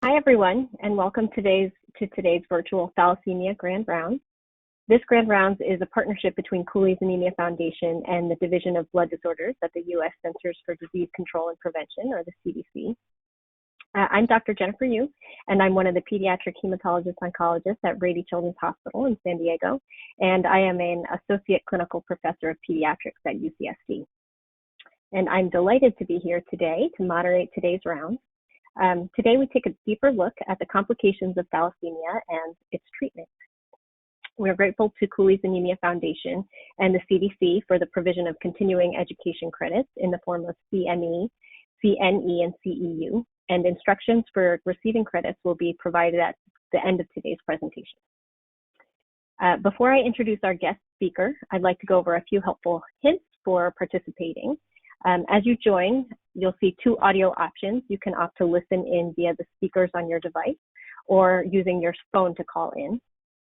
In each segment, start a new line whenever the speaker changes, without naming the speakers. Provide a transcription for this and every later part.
Hi, everyone, and welcome to today's virtual Thalassemia Grand Rounds. This Grand Rounds is a partnership between Cooley's Anemia Foundation and the Division of Blood Disorders at the U.S. Centers for Disease Control and Prevention, or the CDC. I'm Dr. Jennifer Yu, and I'm one of the pediatric hematologist-oncologists at Rady Children's Hospital in San Diego, and I am an associate clinical professor of pediatrics at UCSD. And I'm delighted to be here today to moderate today's rounds. Today, we take a deeper look at the complications of thalassemia and its treatment. We are grateful to Cooley's Anemia Foundation and the CDC for the provision of continuing education credits in the form of CME, CNE, and CEU, and instructions for receiving credits will be provided at the end of today's presentation. Before I introduce our guest speaker, I'd like to go over a few helpful hints for participating. As you join, you'll see two audio options. You can opt to listen in via the speakers on your device or using your phone to call in.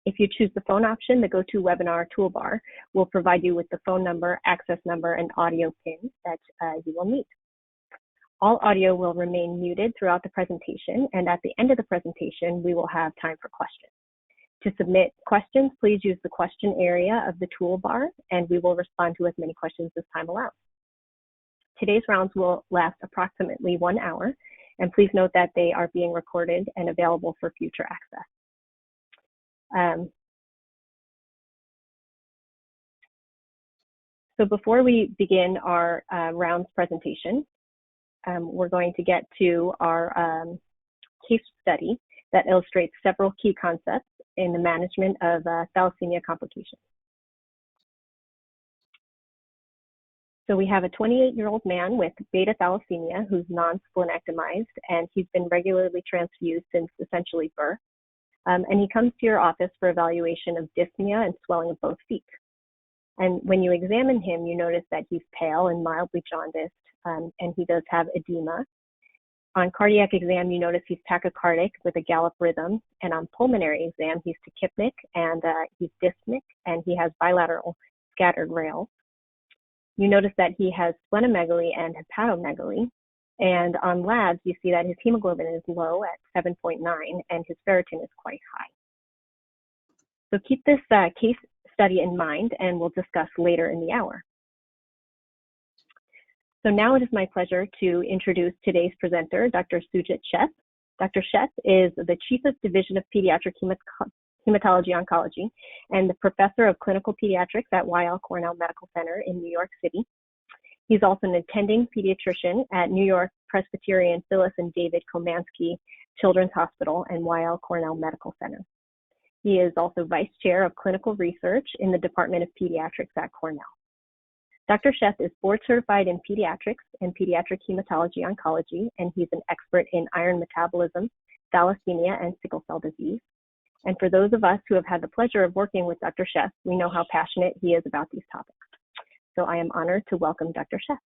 If you choose the phone option, the GoToWebinar toolbar will provide you with the phone number, access number, and audio pins that you will need. All audio will remain muted throughout the presentation, and at the end of the presentation, we will have time for questions. To submit questions, please use the question area of the toolbar, and we will respond to as many questions as time allows. Today's rounds will last approximately 1 hour, and please note that they are being recorded and available for future access. So before we begin our rounds presentation, we're going to get to our case study that illustrates several key concepts in the management of thalassemia complications. So we have a 28-year-old man with beta thalassemia who's non-splenectomized, and he's been regularly transfused since essentially birth. And he comes to your office for evaluation of dyspnea and swelling of both feet. And when you examine him, you notice that he's pale and mildly jaundiced, and he does have edema. On cardiac exam, you notice he's tachycardic with a gallop rhythm, and on pulmonary exam, he's tachypnic and he's dyspnic, and he has bilateral scattered rails. You notice that he has splenomegaly and hepatomegaly, and on labs, you see that his hemoglobin is low at 7.9, and his ferritin is quite high. So keep this case study in mind, and we'll discuss later in the hour. So now it is my pleasure to introduce today's presenter, Dr. Sujit Sheth. Dr. Sheth is the Chief of Division of Pediatric Hematology Oncology and the Professor of Clinical Pediatrics at Weill Cornell Medical Center in New York City. He's also an attending pediatrician at New York Presbyterian Phyllis and David Komansky Children's Hospital and Weill Cornell Medical Center. He is also Vice Chair of Clinical Research in the Department of Pediatrics at Cornell. Dr. Sheth is board certified in pediatrics and pediatric hematology oncology, and he's an expert in iron metabolism, thalassemia, and sickle cell disease. And for those of us who have had the pleasure of working with Dr. Sheth, we know how passionate he is about these topics. So I am honored to welcome Dr. Sheth.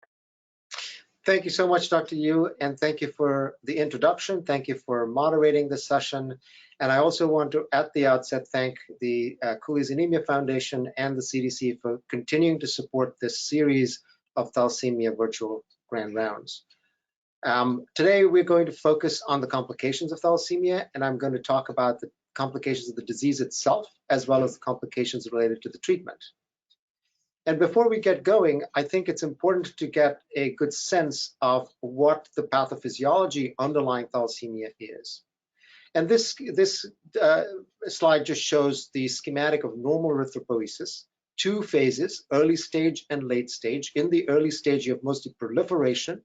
Thank you so much, Dr. Yu, and thank you for the introduction. Thank you for moderating this session. And I also want to, at the outset, thank the Cooley's Anemia Foundation and the CDC for continuing to support this series of thalassemia virtual grand rounds. Today, we're going to focus on the complications of thalassemia, and I'm going to talk about the complications of the disease itself, as well as the complications related to the treatment. And before we get going, I think it's important to get a good sense of what the pathophysiology underlying thalassemia is. And this slide just shows the schematic of normal erythropoiesis, 2 phases, early stage and late stage. In the early stage, you have mostly proliferation,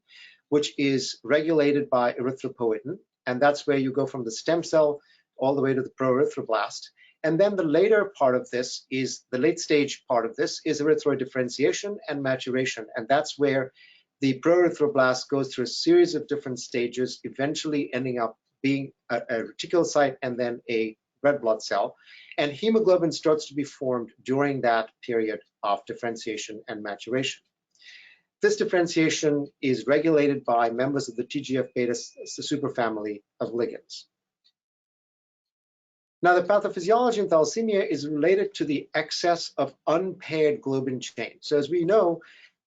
which is regulated by erythropoietin, and that's where you go from the stem cell all the way to the proerythroblast. And then the later part of this is, the late stage part of this is erythroid differentiation and maturation. And that's where the proerythroblast goes through a series of different stages, eventually ending up being a reticulocyte and then a red blood cell. And hemoglobin starts to be formed during that period of differentiation and maturation. This differentiation is regulated by members of the TGF-beta superfamily of ligands. Now, the pathophysiology in thalassemia is related to the excess of unpaired globin chain. So as we know,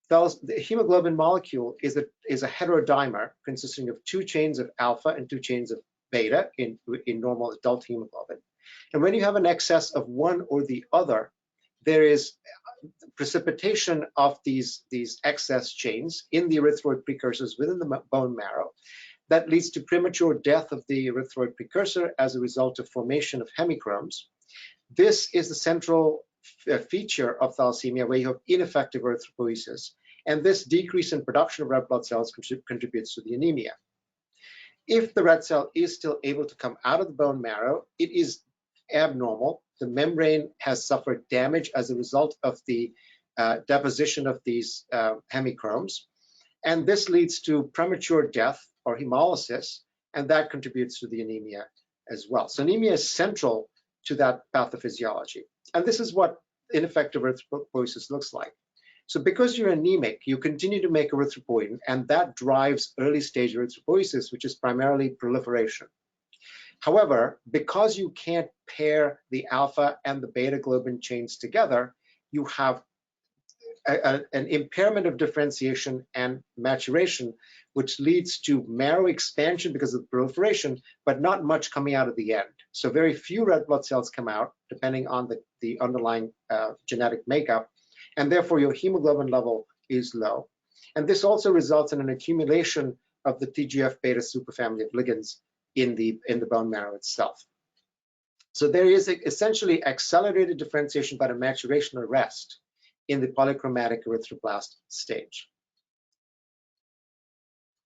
the hemoglobin molecule is a heterodimer consisting of 2 chains of alpha and 2 chains of beta in normal adult hemoglobin. And when you have an excess of one or the other, there is precipitation of these excess chains in the erythroid precursors within the bone marrow that leads to premature death of the erythroid precursor as a result of formation of hemichromes. This is the central feature of thalassemia, where you have ineffective erythropoiesis, and this decrease in production of red blood cells contributes to the anemia. If the red cell is still able to come out of the bone marrow, it is abnormal. The membrane has suffered damage as a result of the deposition of these hemichromes, and this leads to premature death or hemolysis, and that contributes to the anemia as well. So anemia is central to that pathophysiology, and this is what ineffective erythropoiesis looks like. So because you're anemic, you continue to make erythropoietin, and that drives early stage erythropoiesis, which is primarily proliferation. However, because you can't pair the alpha and the beta globin chains together, you have an impairment of differentiation and maturation, which leads to marrow expansion because of proliferation, but not much coming out of the end. So very few red blood cells come out, depending on the underlying genetic makeup, and therefore your hemoglobin level is low. And this also results in an accumulation of the TGF-beta superfamily of ligands in the bone marrow itself. So there is essentially accelerated differentiation by the maturation arrest in the polychromatic erythroblast stage.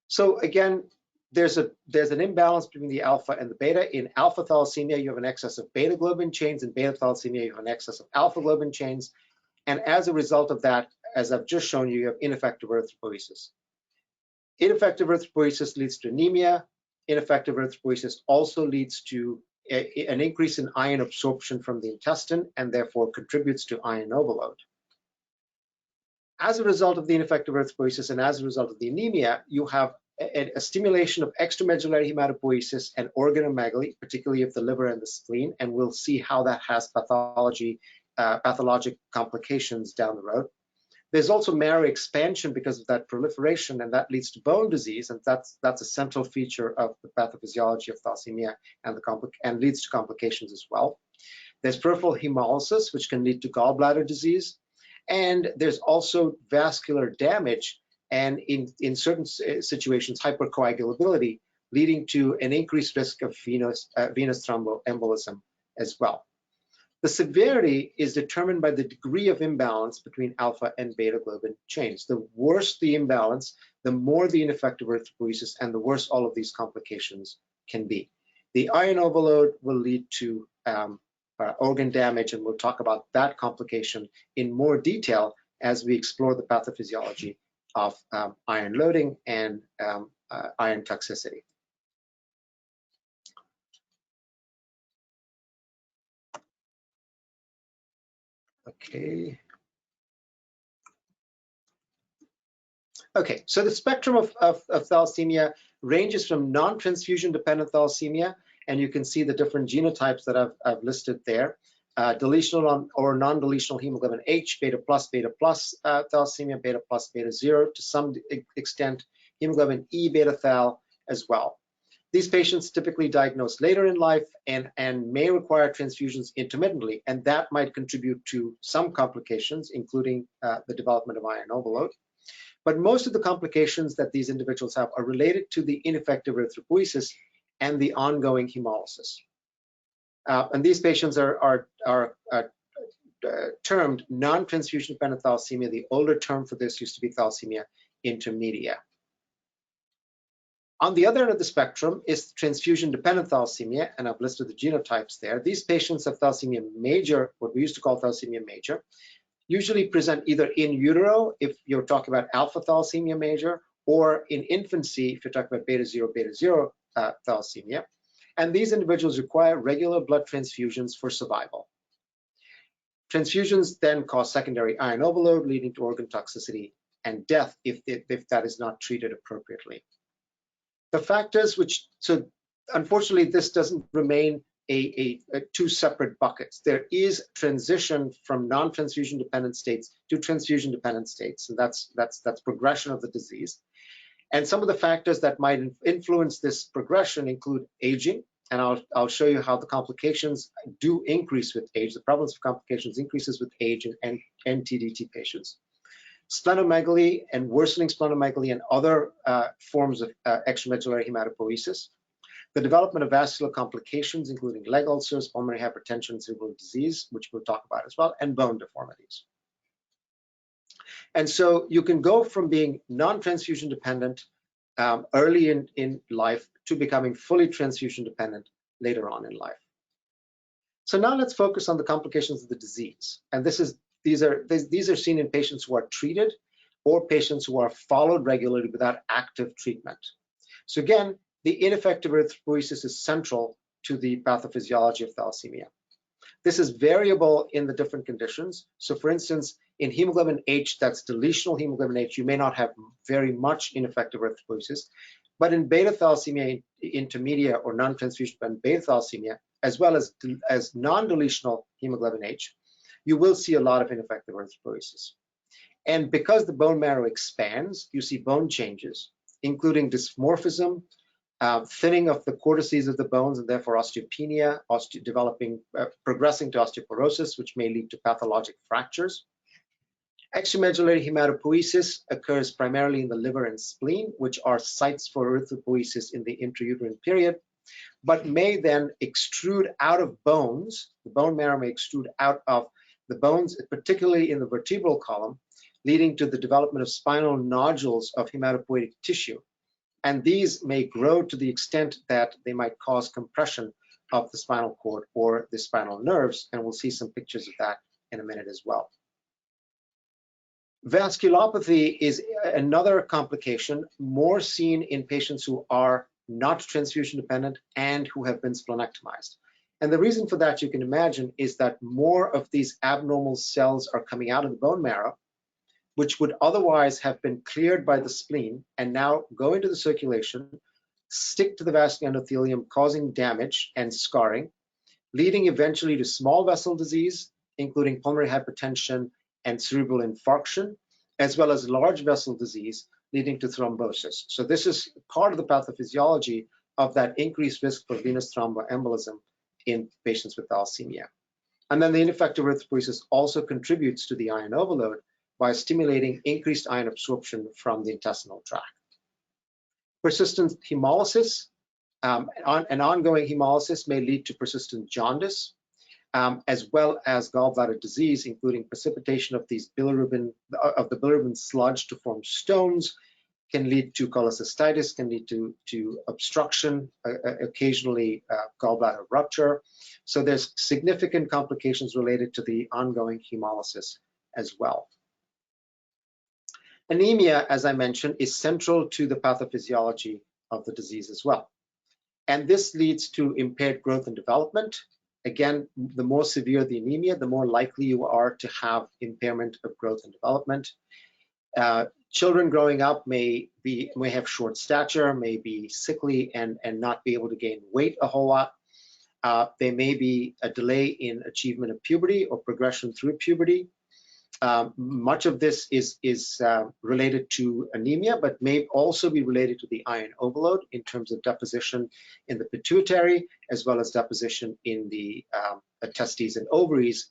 So again, there's an imbalance between the alpha and the beta. In alpha thalassemia, you have an excess of beta globin chains. In beta thalassemia, you have an excess of alpha globin chains. And as a result of that, as I've just shown you, you have ineffective erythropoiesis. Ineffective erythropoiesis leads to anemia. Ineffective erythropoiesis also leads to an increase in iron absorption from the intestine, and therefore contributes to iron overload. As a result of the ineffective erythropoiesis and as a result of the anemia, you have a stimulation of extramedullary hematopoiesis and organomegaly, particularly of the liver and the spleen, and we'll see how that has pathologic complications down the road. There's also marrow expansion because of that proliferation, and that leads to bone disease, and that's a central feature of the pathophysiology of thalassemia and leads to complications as well. There's peripheral hemolysis, which can lead to gallbladder disease, and there's also vascular damage, and in certain situations, hypercoagulability, leading to an increased risk of venous thromboembolism as well. The severity is determined by the degree of imbalance between alpha and beta globin chains. The worse the imbalance, the more the ineffective erythropoiesis, and the worse all of these complications can be. The iron overload will lead to organ damage, and we'll talk about that complication in more detail as we explore the pathophysiology of iron loading and iron toxicity. Okay, so the spectrum of thalassemia ranges from non-transfusion dependent thalassemia, and you can see the different genotypes that I've listed there. Deletional or non-deletional hemoglobin H, beta plus thalassemia, beta plus, beta zero, to some extent, hemoglobin E, beta thal as well. These patients typically diagnosed later in life and may require transfusions intermittently, and that might contribute to some complications, including the development of iron overload. But most of the complications that these individuals have are related to the ineffective erythropoiesis and the ongoing hemolysis. And these patients are termed non-transfusion dependent thalassemia. The older term for this used to be thalassemia intermedia. On the other end of the spectrum is transfusion-dependent thalassemia, and I've listed the genotypes there. These patients have thalassemia major, what we used to call thalassemia major, usually present either in utero, if you're talking about alpha thalassemia major, or in infancy, if you're talking about beta zero thalassemia. And these individuals require regular blood transfusions for survival. Transfusions then cause secondary iron overload, leading to organ toxicity and death if that is not treated appropriately. The factors so unfortunately, this doesn't remain two separate buckets. There is transition from non-transfusion dependent states to transfusion dependent states, and that's progression of the disease. And some of the factors that might influence this progression include aging, and I'll show you how the complications do increase with age. The prevalence of complications increases with age in NTDT patients. Splenomegaly and worsening splenomegaly and other forms of extramedullary hematopoiesis. The development of vascular complications, including leg ulcers, pulmonary hypertension, cerebral disease, which we'll talk about as well, and bone deformities. And so you can go from being non-transfusion dependent early in life to becoming fully transfusion dependent later on in life. So now let's focus on the complications of the disease. And these are seen in patients who are treated or patients who are followed regularly without active treatment. So again, the ineffective erythropoiesis is central to the pathophysiology of thalassemia. This is variable in the different conditions. So for instance, in hemoglobin H, that's deletional hemoglobin H, you may not have very much ineffective erythropoiesis. But in beta thalassemia intermedia or non-transfusion dependent beta thalassemia, as well as non-deletional hemoglobin H, you will see a lot of ineffective erythropoiesis. And because the bone marrow expands, you see bone changes, including dysmorphism, thinning of the cortices of the bones, and therefore osteopenia, progressing to osteoporosis, which may lead to pathologic fractures. Extramedullary hematopoiesis occurs primarily in the liver and spleen, which are sites for erythropoiesis in the intrauterine period, but may then extrude out of bones. The bone marrow may extrude out of the bones, particularly in the vertebral column, leading to the development of spinal nodules of hematopoietic tissue. And these may grow to the extent that they might cause compression of the spinal cord or the spinal nerves, and we'll see some pictures of that in a minute as well. Vasculopathy is another complication more seen in patients who are not transfusion dependent and who have been splenectomized. And the reason for that, you can imagine, is that more of these abnormal cells are coming out of the bone marrow, which would otherwise have been cleared by the spleen and now go into the circulation, stick to the vascular endothelium, causing damage and scarring, leading eventually to small vessel disease, including pulmonary hypertension and cerebral infarction, as well as large vessel disease, leading to thrombosis. So this is part of the pathophysiology of that increased risk for venous thromboembolism in patients with thalassemia. And then the ineffective erythropoiesis also contributes to the iron overload by stimulating increased iron absorption from the intestinal tract. Persistent hemolysis, an ongoing hemolysis may lead to persistent jaundice, as well as gallbladder disease, including precipitation of the bilirubin sludge to form stones, can lead to cholecystitis, can lead to obstruction, occasionally gallbladder rupture. So there's significant complications related to the ongoing hemolysis as well. Anemia, as I mentioned, is central to the pathophysiology of the disease as well. And this leads to impaired growth and development. Again, the more severe the anemia, the more likely you are to have impairment of growth and development. Children growing up may have short stature, may be sickly and not be able to gain weight a whole lot. There may be a delay in achievement of puberty or progression through puberty. Much of this is related to anemia, but may also be related to the iron overload in terms of deposition in the pituitary, as well as deposition in the testes and ovaries.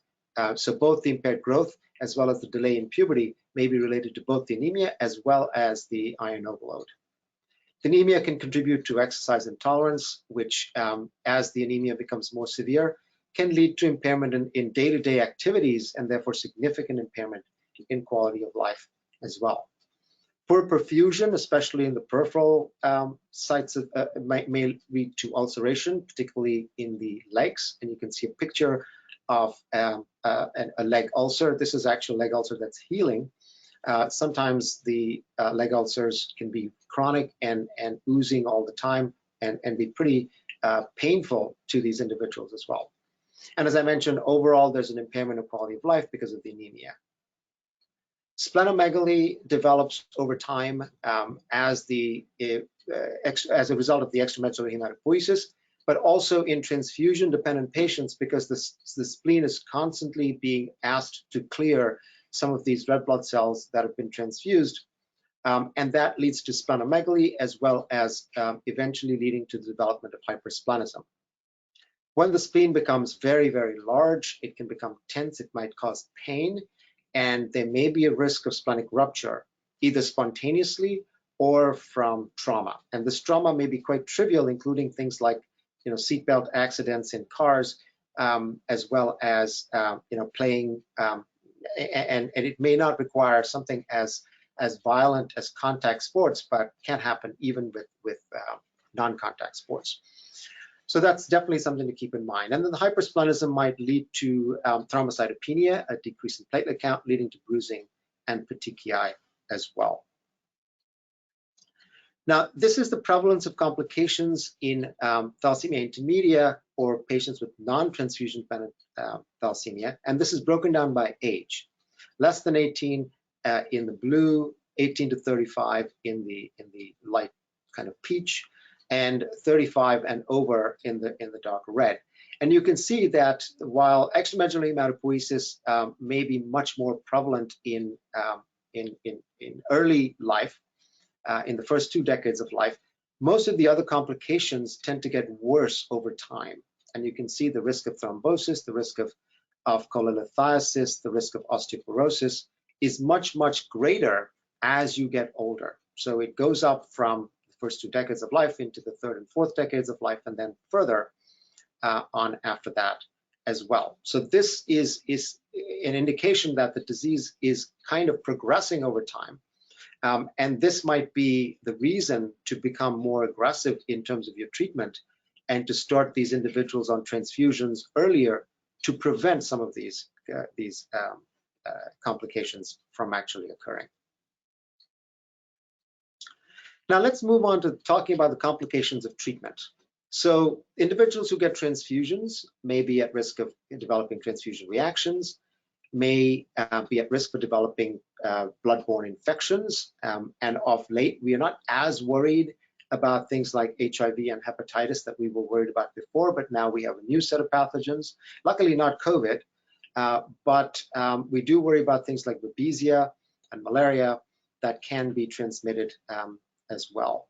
So both the impaired growth as well as the delay in puberty may be related to both the anemia as well as the iron overload. The anemia can contribute to exercise intolerance, which as the anemia becomes more severe, can lead to impairment in day-to-day activities and therefore significant impairment in quality of life as well. Poor perfusion, especially in the peripheral sites, may lead to ulceration, particularly in the legs. And you can see a picture of a leg ulcer. This is actually a leg ulcer that's healing. Sometimes the leg ulcers can be chronic and oozing all the time and be pretty painful to these individuals as well. And as I mentioned, overall, there's an impairment of quality of life because of the anemia. Splenomegaly develops over time as a result of the extramedullary hematopoiesis, but also in transfusion-dependent patients because the spleen is constantly being asked to clear some of these red blood cells that have been transfused. And that leads to splenomegaly, as well as eventually leading to the development of hypersplenism. When the spleen becomes very, very large, it can become tense, it might cause pain, and there may be a risk of splenic rupture, either spontaneously or from trauma. And this trauma may be quite trivial, including things like, seatbelt accidents in cars, as well as, playing, and it may not require something as violent as contact sports, but can happen even with non-contact sports. So that's definitely something to keep in mind. And then the hypersplenism might lead to thrombocytopenia, a decrease in platelet count, leading to bruising and petechiae as well. Now, this is the prevalence of complications in thalassemia intermedia, or patients with non-transfusion dependent thalassemia, and this is broken down by age. Less than 18 in the blue, 18 to 35 in the light kind of peach, and 35 and over in the dark red. And you can see that while extramedullary hematopoiesis may be much more prevalent in early life, in the first 2 decades of life, most of the other complications tend to get worse over time. And you can see the risk of thrombosis, the risk of cholelithiasis, the risk of osteoporosis is much, much greater as you get older. So it goes up from the first 2 decades of life into the 3rd and 4th decades of life, and then further on after that as well. So this is an indication that the disease is kind of progressing over time. And this might be the reason to become more aggressive in terms of your treatment and to start these individuals on transfusions earlier to prevent some of these complications from actually occurring. Now let's move on to talking about the complications of treatment. So individuals who get transfusions may be at risk of developing transfusion reactions, may be at risk for developing bloodborne infections. And of late, we are not as worried about things like HIV and hepatitis that we were worried about before, but now we have a new set of pathogens. Luckily not COVID, but we do worry about things like babesia and malaria that can be transmitted as well.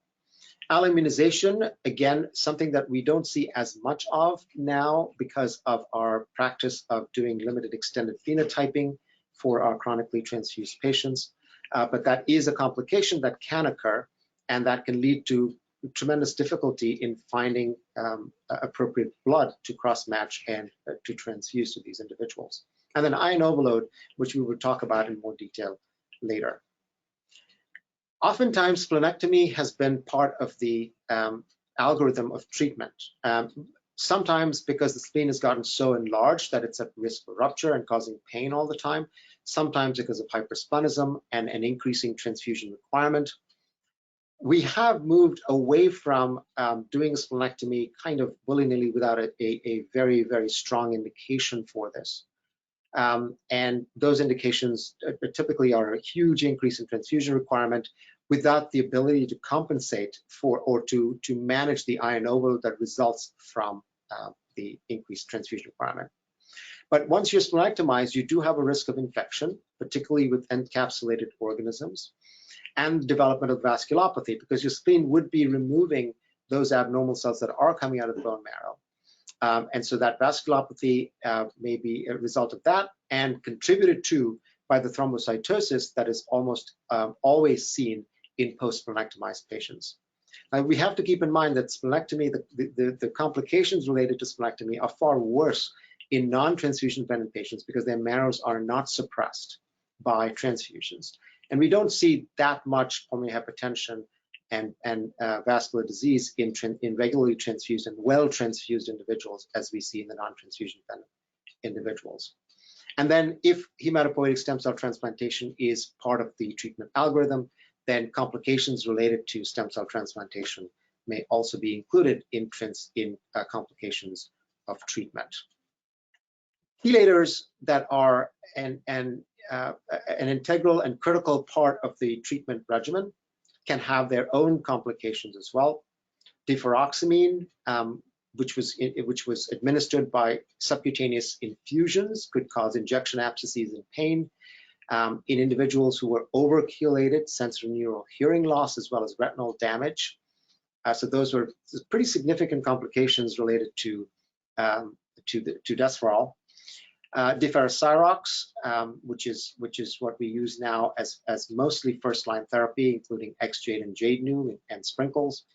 Alloimmunization, again, something that we don't see as much of now because of our practice of doing limited extended phenotyping for our chronically transfused patients. But that is a complication that can occur, and that can lead to tremendous difficulty in finding appropriate blood to cross-match and to transfuse to these individuals. And then iron overload, which we will talk about in more detail later. Oftentimes, splenectomy has been part of the algorithm of treatment. Sometimes because the spleen has gotten so enlarged that it's at risk for rupture and causing pain all the time. Sometimes because of hypersplenism and an increasing transfusion requirement. We have moved away from doing a splenectomy kind of willy-nilly without a very, very strong indication for this. And those indications typically are a huge increase in transfusion requirement without the ability to compensate for or to manage the iron overload that results from the increased transfusion requirement. But once you're splenectomized, you do have a risk of infection, particularly with encapsulated organisms, and development of vasculopathy, because your spleen would be removing those abnormal cells that are coming out of the bone marrow. And so that vasculopathy may be a result of that, and contributed to by the thrombocytosis that is almost always seen in post-splenectomized patients. Now, we have to keep in mind that splenectomy, the complications related to splenectomy are far worse in non-transfusion dependent patients because their marrows are not suppressed by transfusions. And we don't see that much pulmonary hypertension and vascular disease in regularly transfused and well-transfused individuals as we see in the non-transfusion dependent individuals. And then if hematopoietic stem cell transplantation is part of the treatment algorithm, then complications related to stem cell transplantation may also be included in complications of treatment. Chelators that are an integral and critical part of the treatment regimen can have their own complications as well. Deferoxamine, which was administered by subcutaneous infusions, could cause injection abscesses and pain. in individuals who were over-chelated, sensorineural hearing loss, as well as retinal damage. So those were pretty significant complications related to desferal. Deferocyrox, which is what we use now as mostly first-line therapy, including X-Jade and Jade-Nu and sprinkles.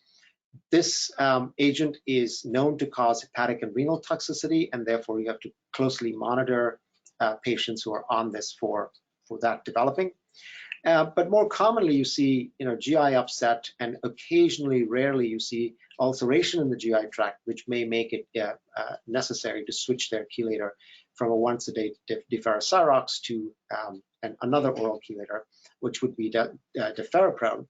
This agent is known to cause hepatic and renal toxicity, and therefore you have to closely monitor patients who are on this for that developing. But more commonly, you see, GI upset, and occasionally, rarely, you see ulceration in the GI tract, which may make it necessary to switch their chelator from a once-a-day deferocyrox to another oral chelator, which would be deferoprone,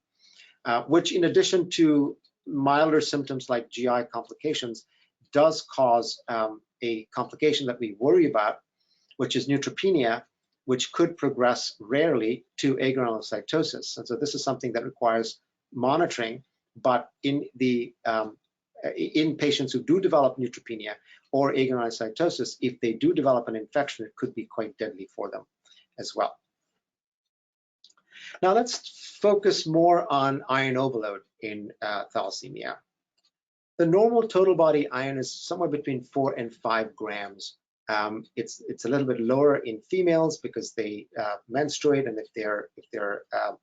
which, in addition to milder symptoms like GI complications, does cause a complication that we worry about, which is neutropenia, which could progress rarely to agranulocytosis. And so this is something that requires monitoring, but in patients who do develop neutropenia or agranulocytosis, if they do develop an infection, it could be quite deadly for them as well. Now let's focus more on iron overload in thalassemia. The normal total body iron is somewhere between 4 and 5 grams. It's a little bit lower in females because they menstruate, and if they're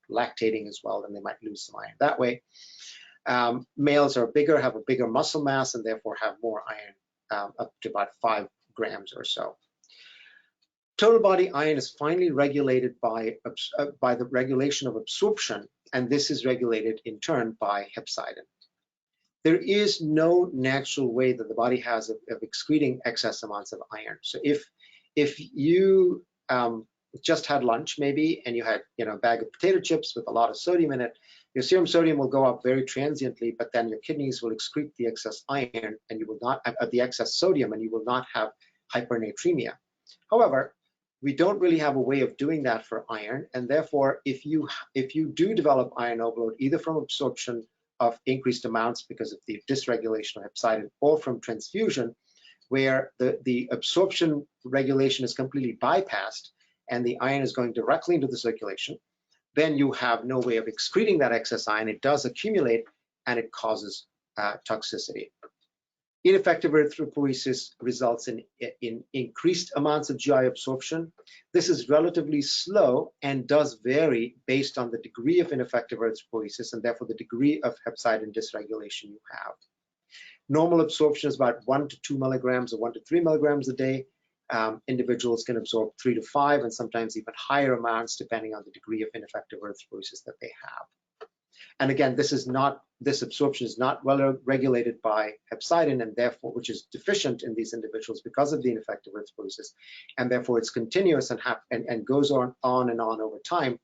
lactating as well, then they might lose some iron that way. Males are bigger, have a bigger muscle mass, and therefore have more iron, up to about 5 grams or so. Total body iron is finally regulated by the regulation of absorption, and this is regulated in turn by hepcidin. There is no natural way that the body has of excreting excess amounts of iron. So if you just had lunch maybe, and you had a bag of potato chips with a lot of sodium in it, your serum sodium will go up very transiently, but then your kidneys will excrete the excess iron, and you will not have the excess sodium, and you will not have hypernatremia. However, we don't really have a way of doing that for iron, and therefore, if you do develop iron overload, either from absorption of increased amounts because of the dysregulation of hepcidin, or from transfusion, where the absorption regulation is completely bypassed and the iron is going directly into the circulation, then you have no way of excreting that excess iron. It does accumulate, and it causes toxicity. Ineffective erythropoiesis results in increased amounts of GI absorption. This is relatively slow and does vary based on the degree of ineffective erythropoiesis, and therefore the degree of hepcidin dysregulation you have. Normal absorption is about 1 to 2 milligrams or 1 to 3 milligrams a day. Individuals can absorb 3 to 5 and sometimes even higher amounts depending on the degree of ineffective erythropoiesis that they have. And again, this absorption is not well regulated by hepcidin, and therefore, which is deficient in these individuals because of the ineffective erythropoiesis, and therefore it's continuous and goes on and on over time.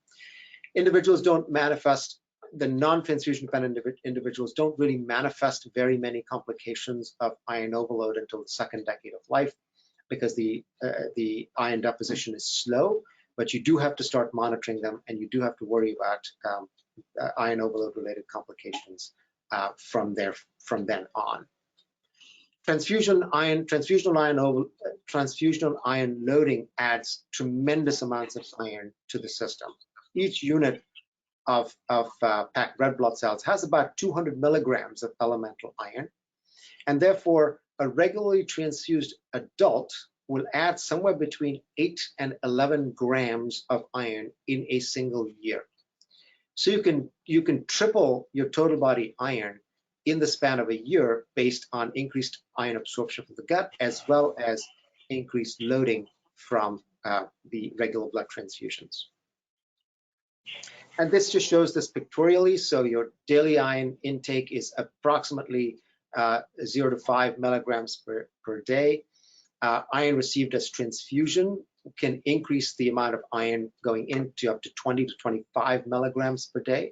Individuals don't manifest, the non-transfusion dependent individuals don't really manifest very many complications of iron overload until the second decade of life, because the iron deposition is slow, but you do have to start monitoring them, and you do have to worry about iron overload related complications from then on. Transfusional iron loading adds tremendous amounts of iron to the system. Each unit of packed red blood cells has about 200 milligrams of elemental iron, and therefore a regularly transfused adult will add somewhere between 8 and 11 grams of iron in a single year. So you can triple your total body iron in the span of a year based on increased iron absorption from the gut, as well as increased loading from the regular blood transfusions. And this just shows this pictorially. So your daily iron intake is approximately 0 to 5 milligrams per day. Iron received as transfusion can increase the amount of iron going into up to 20 to 25 milligrams per day.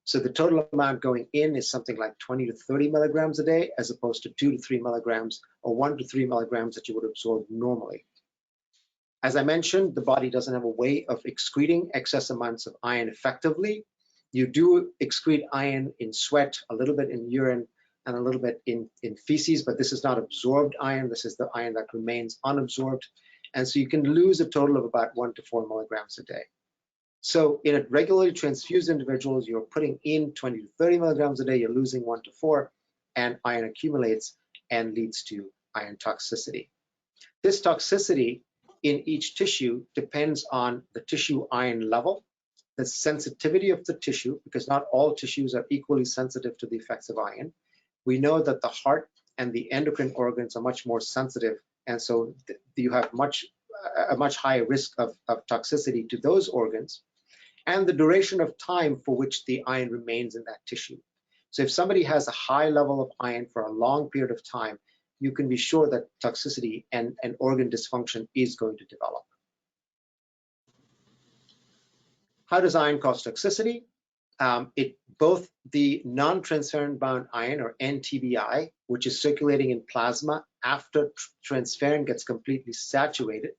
So the total amount going in is something like 20 to 30 milligrams a day, as opposed to 2 to 3 milligrams or 1 to 3 milligrams that you would absorb normally. As I mentioned, the body doesn't have a way of excreting excess amounts of iron effectively. You do excrete iron in sweat, a little bit in urine, and a little bit in feces, but this is not absorbed iron. This is the iron that remains unabsorbed. And so you can lose a total of about 1 to 4 milligrams a day. So in a regularly transfused individuals, you're putting in 20 to 30 milligrams a day, you're losing 1 to 4, and iron accumulates and leads to iron toxicity. This toxicity in each tissue depends on the tissue iron level, the sensitivity of the tissue, because not all tissues are equally sensitive to the effects of iron. We know that the heart and the endocrine organs are much more sensitive, and so you have a much higher risk of toxicity to those organs, and the duration of time for which the iron remains in that tissue. So if somebody has a high level of iron for a long period of time, you can be sure that toxicity and organ dysfunction is going to develop. How does iron cause toxicity? Both the non-transferrin bound iron, or NTBI, which is circulating in plasma after transferrin gets completely saturated,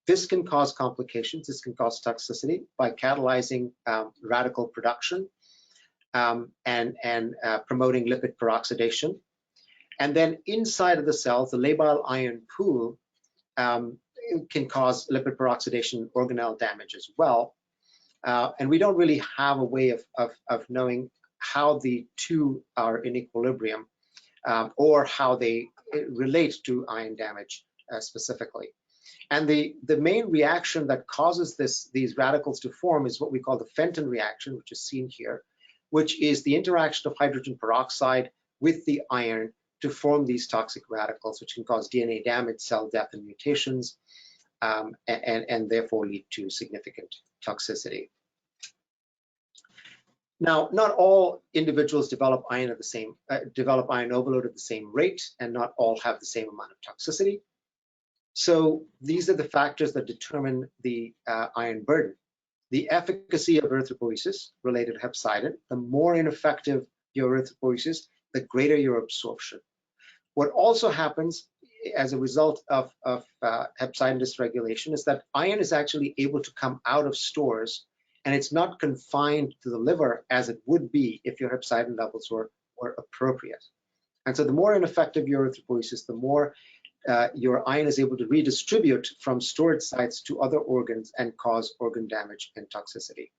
this can cause complications. This can cause toxicity by catalyzing radical production and promoting lipid peroxidation. And then inside of the cells, the labile iron pool can cause lipid peroxidation, organelle damage as well. And we don't really have a way of knowing how the two are in equilibrium or how they relate to iron damage specifically. And the main reaction that causes these radicals to form is what we call the Fenton reaction, which is seen here, which is the interaction of hydrogen peroxide with the iron to form these toxic radicals, which can cause DNA damage, cell death, and mutations, and therefore lead to significant toxicity. Now, not all individuals develop iron overload at the same rate, and not all have the same amount of toxicity. So these are the factors that determine the iron burden. The efficacy of erythropoiesis related to hepcidin. The more ineffective your erythropoiesis, the greater your absorption. What also happens as a result of hepcidin dysregulation is that iron is actually able to come out of stores, and it's not confined to the liver as it would be if your hepcidin levels were appropriate. And so the more ineffective your erythropoiesis, the more your iron is able to redistribute from storage sites to other organs and cause organ damage and toxicity.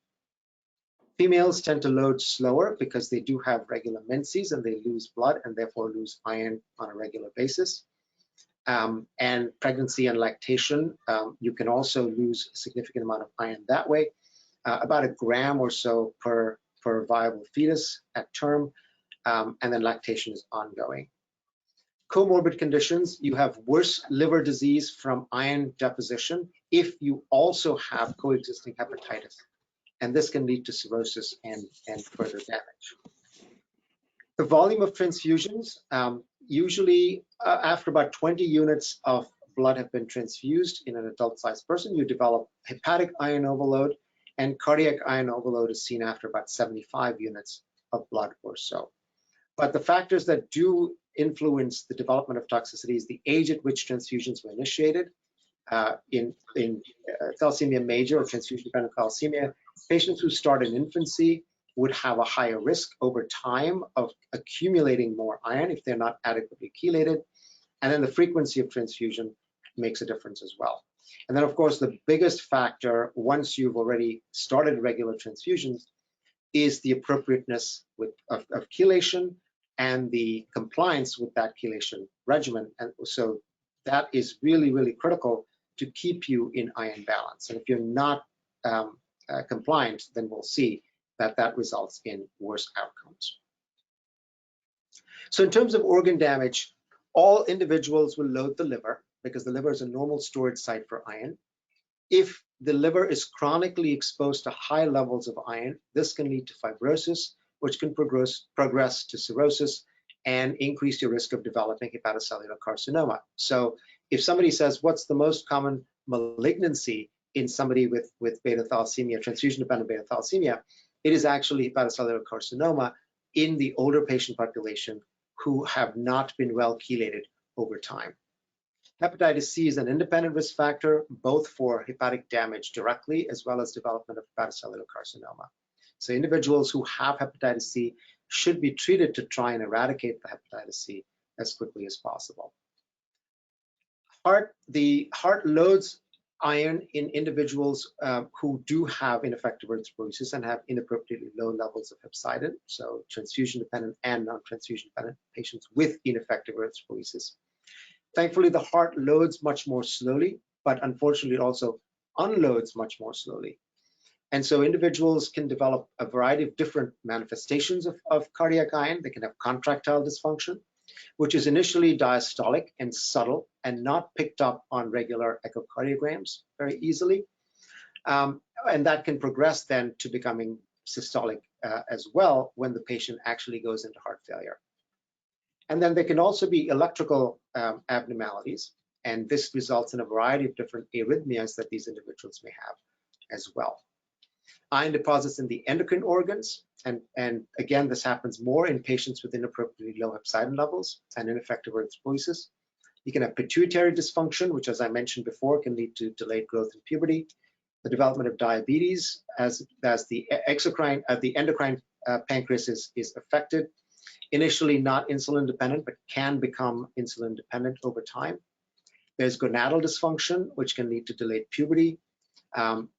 Females tend to load slower because they do have regular menses and they lose blood and therefore lose iron on a regular basis. And pregnancy and lactation, you can also lose a significant amount of iron that way, about 1 gram or so per viable fetus at term, and then lactation is ongoing. Comorbid conditions, you have worse liver disease from iron deposition if you also have coexisting hepatitis, and this can lead to cirrhosis and further damage. The volume of transfusions, usually after about 20 units of blood have been transfused in an adult-sized person, you develop hepatic iron overload, and cardiac iron overload is seen after about 75 units of blood or so. But the factors that do influence the development of toxicity is the age at which transfusions were initiated. In thalassemia major or transfusion-dependent thalassemia, patients who start in infancy would have a higher risk over time of accumulating more iron if they're not adequately chelated. And then the frequency of transfusion makes a difference as well. And then, of course, the biggest factor once you've already started regular transfusions is the appropriateness of chelation and the compliance with that chelation regimen. And so that is really, really critical to keep you in iron balance. And if you're not compliant, then we'll see that results in worse outcomes. So in terms of organ damage, all individuals will load the liver because the liver is a normal storage site for iron. If the liver is chronically exposed to high levels of iron, this can lead to fibrosis, which can progress to cirrhosis and increase your risk of developing hepatocellular carcinoma. So if somebody says, what's the most common malignancy in somebody with beta thalassemia, transfusion-dependent beta thalassemia, it is actually hepatocellular carcinoma in the older patient population who have not been well chelated over time. Hepatitis C is an independent risk factor, both for hepatic damage directly as well as development of hepatocellular carcinoma. So individuals who have hepatitis C should be treated to try and eradicate the hepatitis C as quickly as possible. The heart loads iron in individuals who do have ineffective erythropoiesis and have inappropriately low levels of hepcidin, so transfusion-dependent and non-transfusion-dependent patients with ineffective erythropoiesis. Thankfully, the heart loads much more slowly, but unfortunately it also unloads much more slowly. And so individuals can develop a variety of different manifestations of cardiac iron. They can have contractile dysfunction, which is initially diastolic and subtle and not picked up on regular echocardiograms very easily. And that can progress then to becoming systolic as well when the patient actually goes into heart failure. And then there can also be electrical abnormalities, and this results in a variety of different arrhythmias that these individuals may have as well. Iron deposits in the endocrine organs, and again, this happens more in patients with inappropriately low hepcidin levels and ineffective erythropoiesis. You can have pituitary dysfunction, which, as I mentioned before, can lead to delayed growth in puberty, the development of diabetes as the endocrine pancreas is affected. Initially not insulin dependent, but can become insulin dependent over time. There's gonadal dysfunction, which can lead to delayed puberty,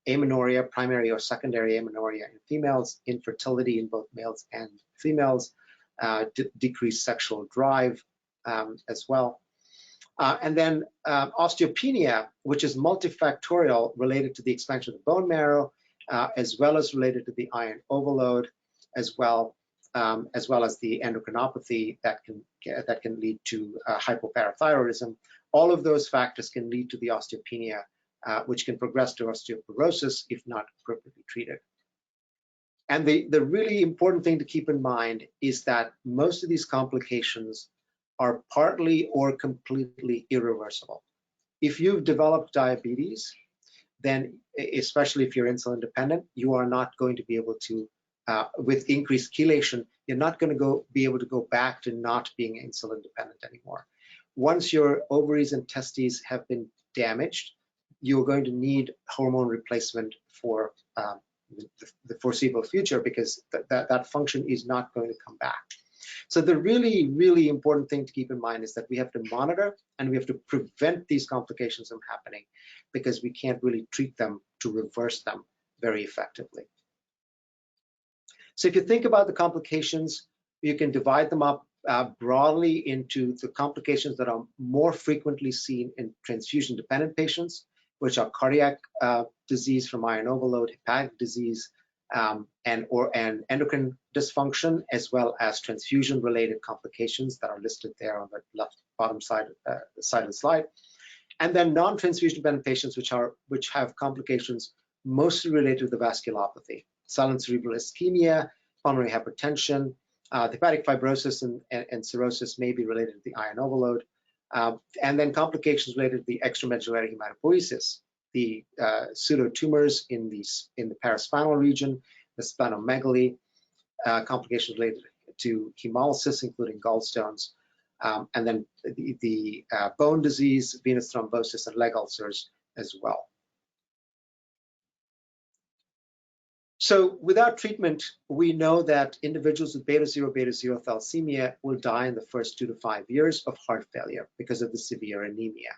amenorrhea, primary or secondary amenorrhea in females, infertility in both males and females, decreased sexual drive as well. And then osteopenia, which is multifactorial, related to the expansion of the bone marrow, as well as related to the iron overload, as well as the endocrinopathy that can lead to hypoparathyroidism. All of those factors can lead to the osteopenia, which can progress to osteoporosis if not appropriately treated. And the really important thing to keep in mind is that most of these complications are partly or completely irreversible. If you've developed diabetes, then especially if you're insulin dependent, you are not going to be able to, with increased chelation, you're not going to be able to go back to not being insulin dependent anymore. Once your ovaries and testes have been damaged, you're going to need hormone replacement for the foreseeable future, because that function is not going to come back. So the really, really important thing to keep in mind is that we have to monitor and we have to prevent these complications from happening, because we can't really treat them to reverse them very effectively. So if you think about the complications, you can divide them up broadly into the complications that are more frequently seen in transfusion-dependent patients, which are cardiac disease from iron overload, hepatic disease, and endocrine dysfunction, as well as transfusion-related complications that are listed there on the left bottom side of the slide. And then non-transfusion-dependent patients, which have complications mostly related to the vasculopathy, silent cerebral ischemia, pulmonary hypertension, hepatic fibrosis and cirrhosis may be related to the iron overload, and then complications related to the extramedullary hematopoiesis, the pseudotumors in the paraspinal region, the splenomegaly, complications related to hemolysis, including gallstones, and then the bone disease, venous thrombosis, and leg ulcers as well. So without treatment, we know that individuals with beta-0 thalassemia will die in the first 2 to 5 years of heart failure because of the severe anemia.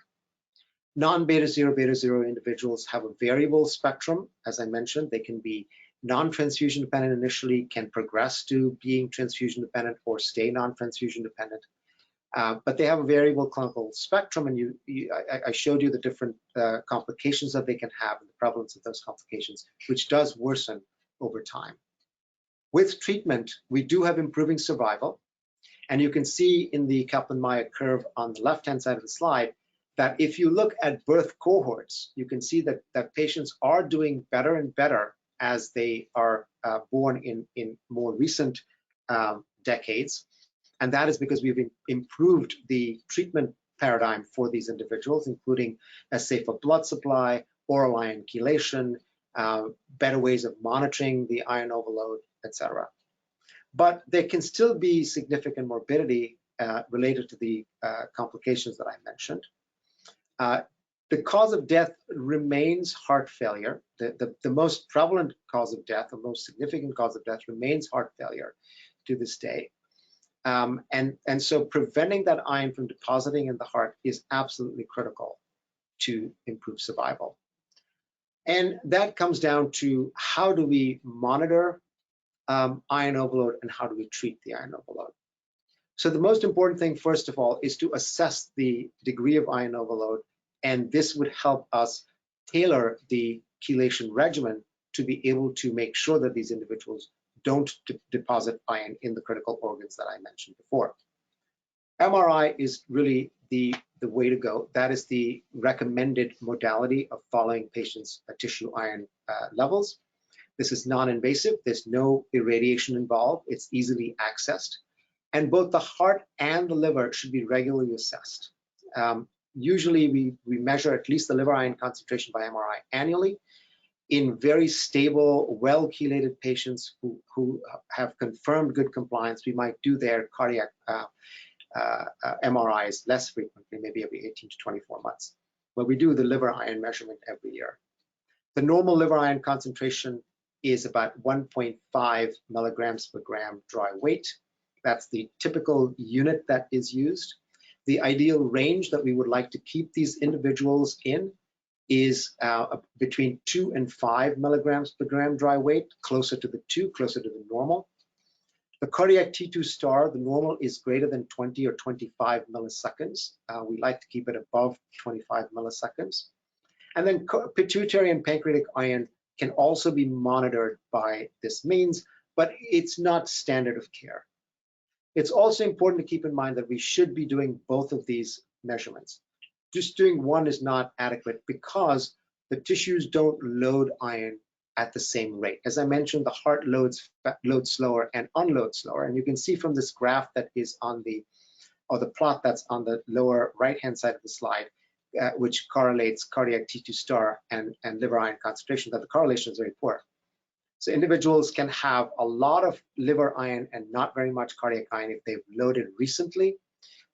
Non-beta-0 individuals have a variable spectrum. As I mentioned, they can be non-transfusion dependent initially, can progress to being transfusion dependent or stay non-transfusion dependent. But they have a variable clinical spectrum, and I showed you the different complications that they can have and the prevalence of those complications, which does worsen over time. With treatment, we do have improving survival, and you can see in the Kaplan-Meier curve on the left-hand side of the slide that if you look at birth cohorts, you can see that patients are doing better and better as they are born in more recent decades. And that is because we've improved the treatment paradigm for these individuals, including a safer blood supply, oral iron chelation, better ways of monitoring the iron overload, etc. But there can still be significant morbidity related to the complications that I mentioned. The cause of death remains heart failure. The most prevalent cause of death, the most significant cause of death, remains heart failure to this day. And so preventing that iron from depositing in the heart is absolutely critical. to improve survival. And that comes down to how do we monitor iron overload and how do we treat the iron overload. So the most important thing, first of all, is to assess the degree of iron overload, and this would help us tailor the chelation regimen to be able to make sure that these individuals don't deposit iron in the critical organs that I mentioned before. MRI is really the way to go. That is the recommended modality of following patients' tissue iron levels. This is non-invasive. There's no irradiation involved. It's easily accessed. And both the heart and the liver should be regularly assessed. Usually we measure at least the liver iron concentration by MRI annually. In very stable, well-chelated patients who have confirmed good compliance, we might do their cardiac MRIs less frequently, maybe every 18 to 24 months. But we do the liver iron measurement every year. The normal liver iron concentration is about 1.5 milligrams per gram dry weight. That's the typical unit that is used. The ideal range that we would like to keep these individuals in is between 2 and 5 milligrams per gram dry weight, closer to the 2, closer to the normal. The cardiac T2 star, the normal is greater than 20 or 25 milliseconds. We like to keep it above 25 milliseconds. And then pituitary and pancreatic iron can also be monitored by this means, but it's not standard of care. It's also important to keep in mind that we should be doing both of these measurements. Just doing one is not adequate because the tissues don't load iron at the same rate. As I mentioned, the heart loads slower and unloads slower. And you can see from this graph that is on the plot that's on the lower right-hand side of the slide, which correlates cardiac T2 star and liver iron concentration, that the correlation is very poor. So individuals can have a lot of liver iron and not very much cardiac iron if they've loaded recently.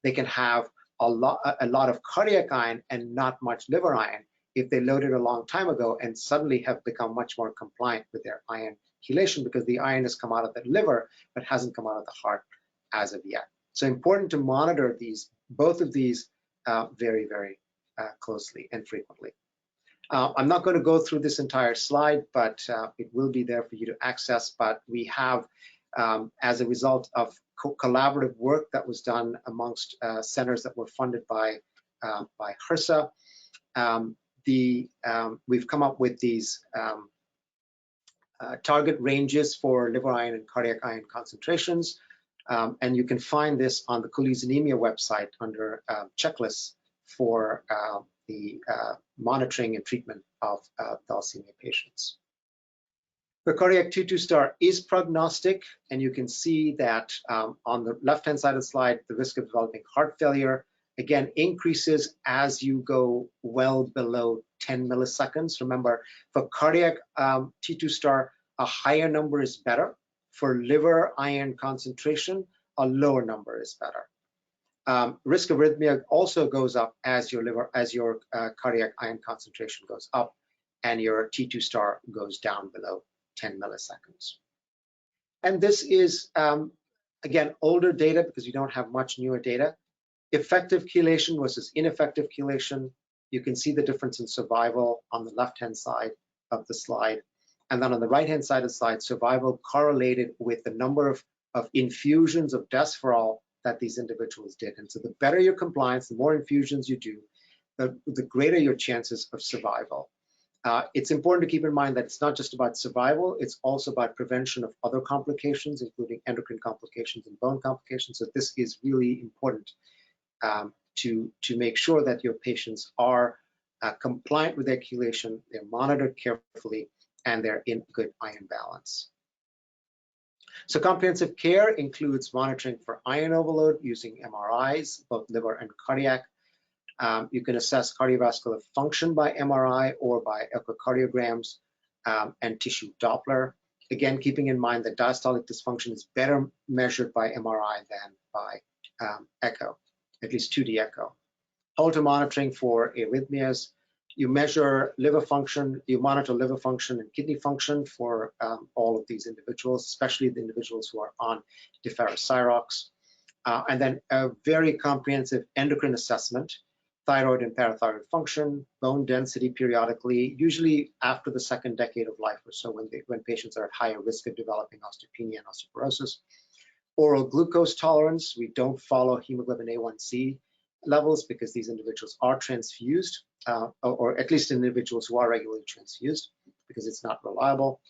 They can have a lot of cardiac iron and not much liver iron if they loaded a long time ago and suddenly have become much more compliant with their iron chelation because the iron has come out of the liver but hasn't come out of the heart as of yet. So important to monitor both of these very, very closely and frequently. I'm not going to go through this entire slide, but it will be there for you to access. But we have, as a result of collaborative work that was done amongst centers that were funded by HRSA, we've come up with these target ranges for liver iron and cardiac iron concentrations. And you can find this on the Cooley's Anemia website under checklists for the monitoring and treatment of thalassemia patients. The cardiac T2 star is prognostic, and you can see that on the left-hand side of the slide, the risk of developing heart failure, again, increases as you go well below 10 milliseconds. Remember, for cardiac T2 star, a higher number is better. For liver iron concentration, a lower number is better. Risk of arrhythmia also goes up as your cardiac iron concentration goes up and your T2 star goes down below 10 milliseconds. And this is, again, older data because we don't have much newer data. Effective chelation versus ineffective chelation. You can see the difference in survival on the left-hand side of the slide. And then on the right-hand side of the slide, survival correlated with the number of infusions of desferal that these individuals did. And so the better your compliance, the more infusions you do, the greater your chances of survival. It's important to keep in mind that it's not just about survival, it's also about prevention of other complications, including endocrine complications and bone complications. So this is really important to make sure that your patients are compliant with their chelation, they're monitored carefully, and they're in good iron balance. So comprehensive care includes monitoring for iron overload using MRIs, both liver and cardiac. You can assess cardiovascular function by MRI or by echocardiograms and tissue Doppler. Again, keeping in mind that diastolic dysfunction is better measured by MRI than by echo, at least 2D echo. Holter monitoring for arrhythmias. You measure liver function, you monitor liver function and kidney function for all of these individuals, especially the individuals who are on deferocyrox. And then a very comprehensive endocrine assessment. thyroid and parathyroid function, bone density periodically, usually after the second decade of life or so when patients are at higher risk of developing osteopenia and osteoporosis. Oral glucose tolerance, we don't follow hemoglobin A1C levels because these individuals are transfused, or at least individuals who are regularly transfused because it's not reliable.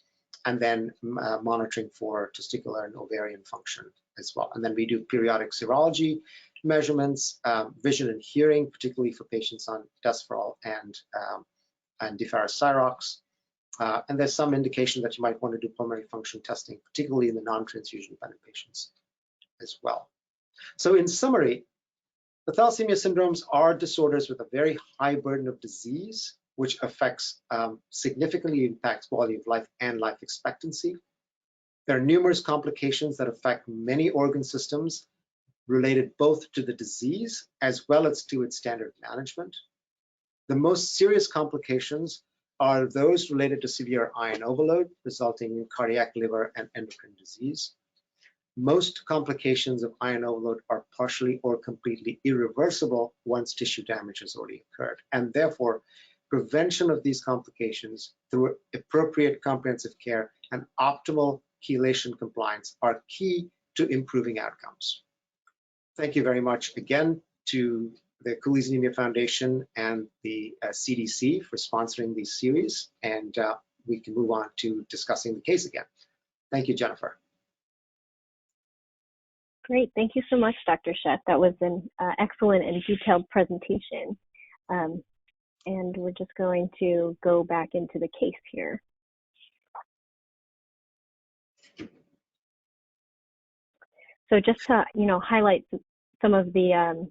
And then monitoring for testicular and ovarian function as well. And then we do periodic serology measurements, vision and hearing, particularly for patients on desferal and deferocyrox. And there's some indication that you might want to do pulmonary function testing, particularly in the non-transfusion dependent patients as well. So in summary, the thalassemia syndromes are disorders with a very high burden of disease, which affects, significantly impacts quality of life and life expectancy. There are numerous complications that affect many organ systems related both to the disease as well as to its standard management. The most serious complications are those related to severe iron overload, resulting in cardiac, liver, and endocrine disease. Most complications of iron overload are partially or completely irreversible once tissue damage has already occurred, and therefore prevention of these complications through appropriate comprehensive care and optimal chelation compliance are key to improving outcomes. Thank you very much again to the Cooley's Anemia Foundation and the CDC for sponsoring these series, and we can move on to discussing the case again. Thank you, Jennifer.
Great, thank you so much, Dr. Sheth. That was an excellent and detailed presentation. And we're just going to go back into the case here. So just to, highlight some of the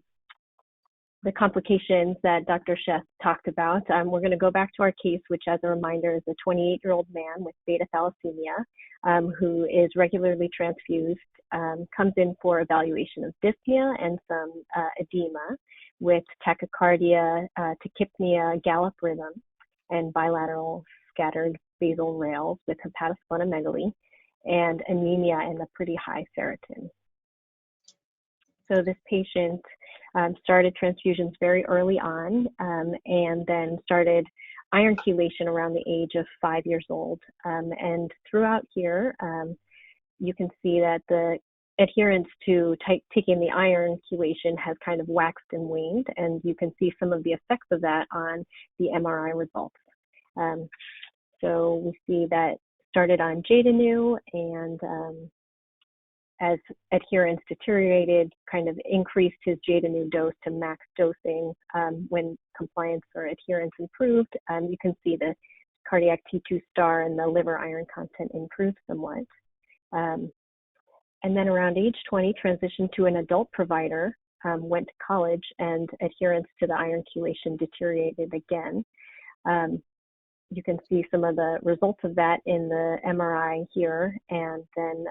complications that Dr. Sheth talked about, we're going to go back to our case, which, as a reminder, is a 28-year-old man with beta thalassemia who is regularly transfused, comes in for evaluation of dyspnea and some edema with tachycardia, tachypnea, gallop rhythm, and bilateral scattered basal rails with hepatosplenomegaly and anemia and a pretty high ferritin. So this patient started transfusions very early on and then started iron chelation around the age of 5 years old. And throughout here, you can see that the adherence to taking the iron chelation has kind of waxed and waned, and you can see some of the effects of that on the MRI results. So we see that started on Jadanu, and as adherence deteriorated, kind of increased his Jadanu dose to max dosing. When compliance or adherence improved, you can see the cardiac T2 star and the liver iron content improved somewhat. And then around age 20, transitioned to an adult provider, went to college, and adherence to the iron chelation deteriorated again. You can see some of the results of that in the MRI here, and then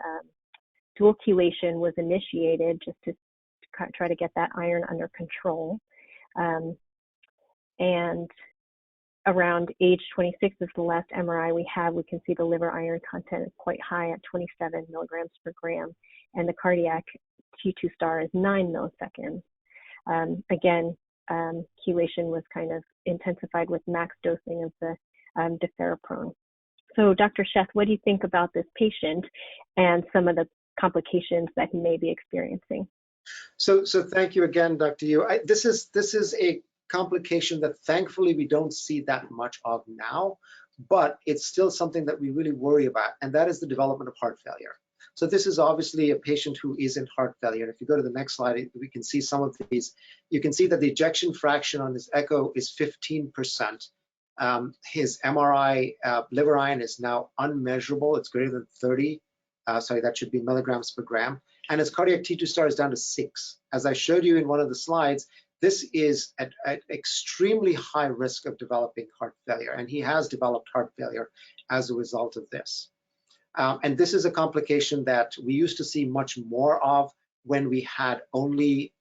dual chelation was initiated just to try to get that iron under control. And around age 26 is the last MRI we have. We can see the liver iron content is quite high at 27 milligrams per gram, and the cardiac T2 star is 9 milliseconds. Again, chelation was kind of intensified with max dosing of the deferoprone. So Dr. Sheth, what do you think about this patient and some of the complications that he may be experiencing?
So thank you again, Dr. Yu. This is a complication that thankfully we don't see that much of now, but it's still something that we really worry about, and that is the development of heart failure. So this is obviously a patient who is in heart failure. And if you go to the next slide, we can see some of these. You can see that the ejection fraction on his echo is 15%. His MRI liver iron is now unmeasurable. It's greater than 30. Sorry, that should be milligrams per gram. And his cardiac T2 star is down to 6. As I showed you in one of the slides, this is at extremely high risk of developing heart failure, and he has developed heart failure as a result of this. And this is a complication that we used to see much more of when we had only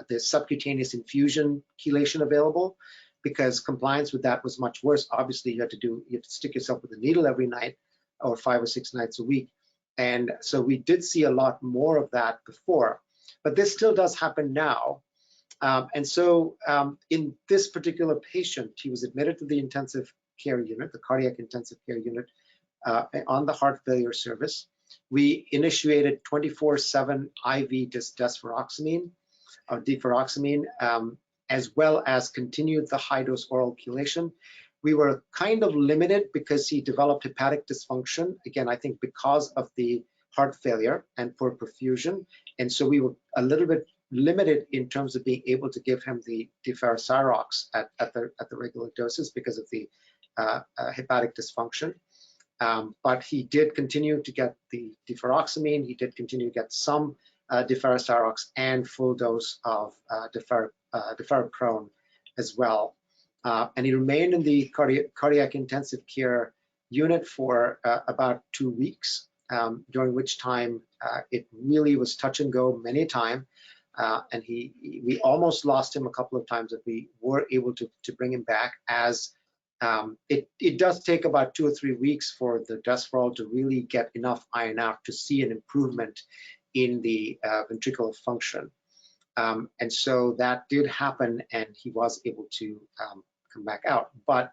the subcutaneous infusion chelation available, because compliance with that was much worse. Obviously, you have to stick yourself with a needle every night or 5 or 6 nights a week. And so we did see a lot more of that before, but this still does happen now. And so in this particular patient, he was admitted to the intensive care unit, the cardiac intensive care unit, on the heart failure service. We initiated 24/7 IV desferoxamine, or deferoxamine, as well as continued the high-dose oral chelation. We were kind of limited because he developed hepatic dysfunction, again, I think because of the heart failure and poor perfusion. And so we were a little bit limited in terms of being able to give him the deferoxyrox at the regular doses because of the hepatic dysfunction. But he did continue to get the deferoxamine. He did continue to get some deferoxyrox and full dose of deferoprone as well. And he remained in the cardiac intensive care unit for about 2 weeks, during which time it really was touch and go many a time. And we almost lost him a couple of times, but we were able to bring him back, as it does take about 2 or 3 weeks for the desferol to really get enough iron out to see an improvement in the ventricular function. And so that did happen, and he was able to come back out. But